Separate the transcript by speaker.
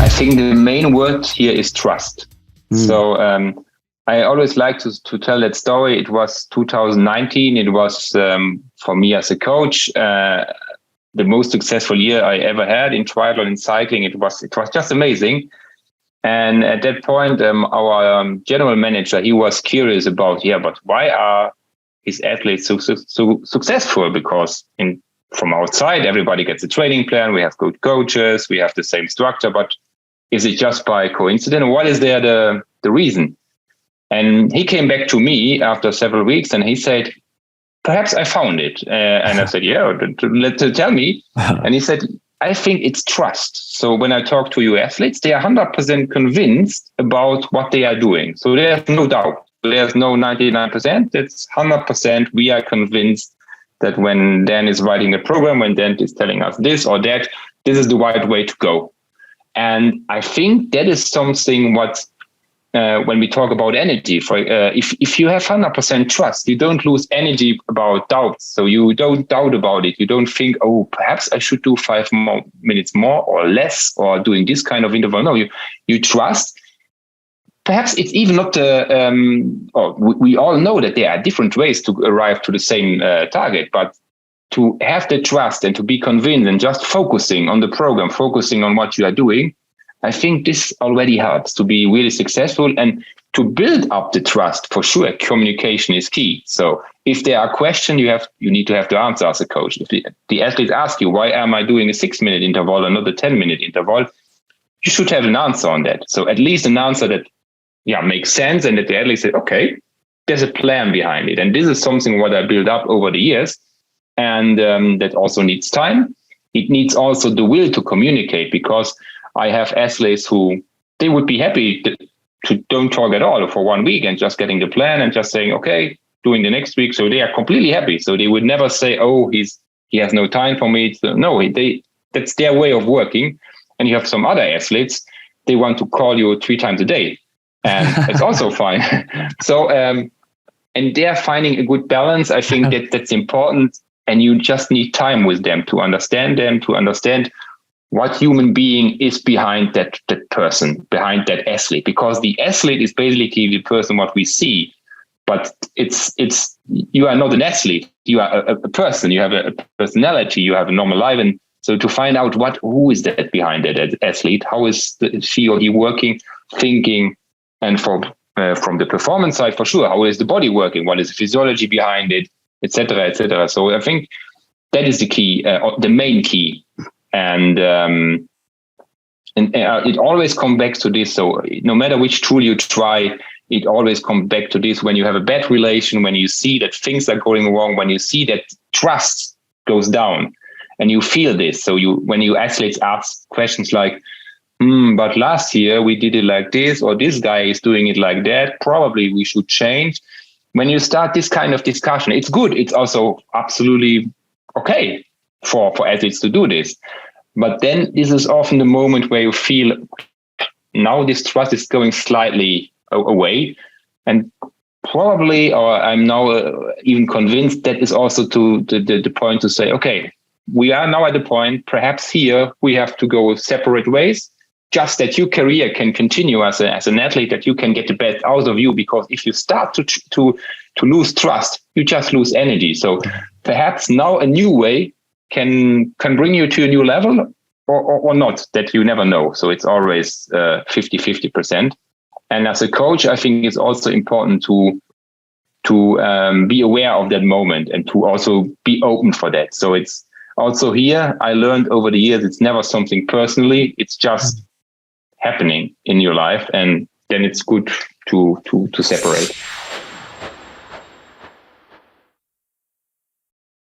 Speaker 1: I think the main word here is trust. So I always like to tell that story. It was 2019. It was for me as a coach the most successful year I ever had in triathlon and cycling. It was just amazing. And at that point, our general manager, he was curious about, but why are his athletes so successful? Because from outside, everybody gets a training plan. We have good coaches. We have the same structure. But is it just by coincidence? What is there the reason? And he came back to me after several weeks and he said, perhaps I found it. And I said, tell me. And he said, I think it's trust. So when I talk to your athletes, they are 100% convinced about what they are doing. So there's no doubt. There's no 99%. It's 100%. We are convinced that when Dan is writing a program, when Dan is telling us this or that, this is the right way to go. And I think that is something when we talk about energy, if you have 100% trust, you don't lose energy about doubts. So you don't doubt about it. You don't think, perhaps I should do 5 more minutes more or less or doing this kind of interval. No, you trust. Perhaps it's even not we all know that there are different ways to arrive to the same target, but to have the trust and to be convinced and just focusing on the program, focusing on what you are doing, I think this already helps to be really successful. And to build up the trust, for sure, communication is key. So if there are questions, you need to have the answer as a coach. If the athletes ask you, why am I doing a 6-minute interval and not a 10-minute interval? You should have an answer on that. So at least an answer that makes sense, and that the athlete said, okay, there's a plan behind it. And this is something what I built up over the years. And that also needs time. It needs also the will to communicate, because I have athletes who they would be happy to don't talk at all for 1 week and just getting the plan and just saying, okay, doing the next week. So they are completely happy. So they would never say, he has no time for me. So no, that's their way of working. And you have some other athletes, they want to call you 3 times a day. And it's also fine. So, and they're finding a good balance. I think that's important. And you just need time with them, to understand what human being is behind that person, behind that athlete, because the athlete is basically the person what we see, but it's you are not an athlete. You are a person. You have a personality. You have a normal life, and so to find out who is that behind that athlete, how is she or he working, thinking, and from the performance side, for sure, how is the body working? What is the physiology behind it, etc., etc. So I think that is the key, the main key. And it always comes back to this. So no matter which tool you try, it always comes back to this. When you have a bad relation, when you see that things are going wrong, when you see that trust goes down, and you feel this. So when you athletes ask questions like, but last year we did it like this, or this guy is doing it like that, probably we should change. When you start this kind of discussion, it's good. It's also absolutely okay for athletes to do this. But then this is often the moment where you feel now this trust is going slightly away. And probably, or I'm now even convinced, that is also to the point to say, okay, we are now at the point, perhaps here we have to go separate ways, just that your career can continue as an athlete, that you can get the best out of you. Because if you start to lose trust, you just lose energy. So perhaps now a new way can bring you to a new level or not, that you never know. So it's always 50-50%. And as a coach, I think it's also important to be aware of that moment and to also be open for that. So it's also here, I learned over the years, it's never something personally, it's just happening in your life. And then it's good to separate.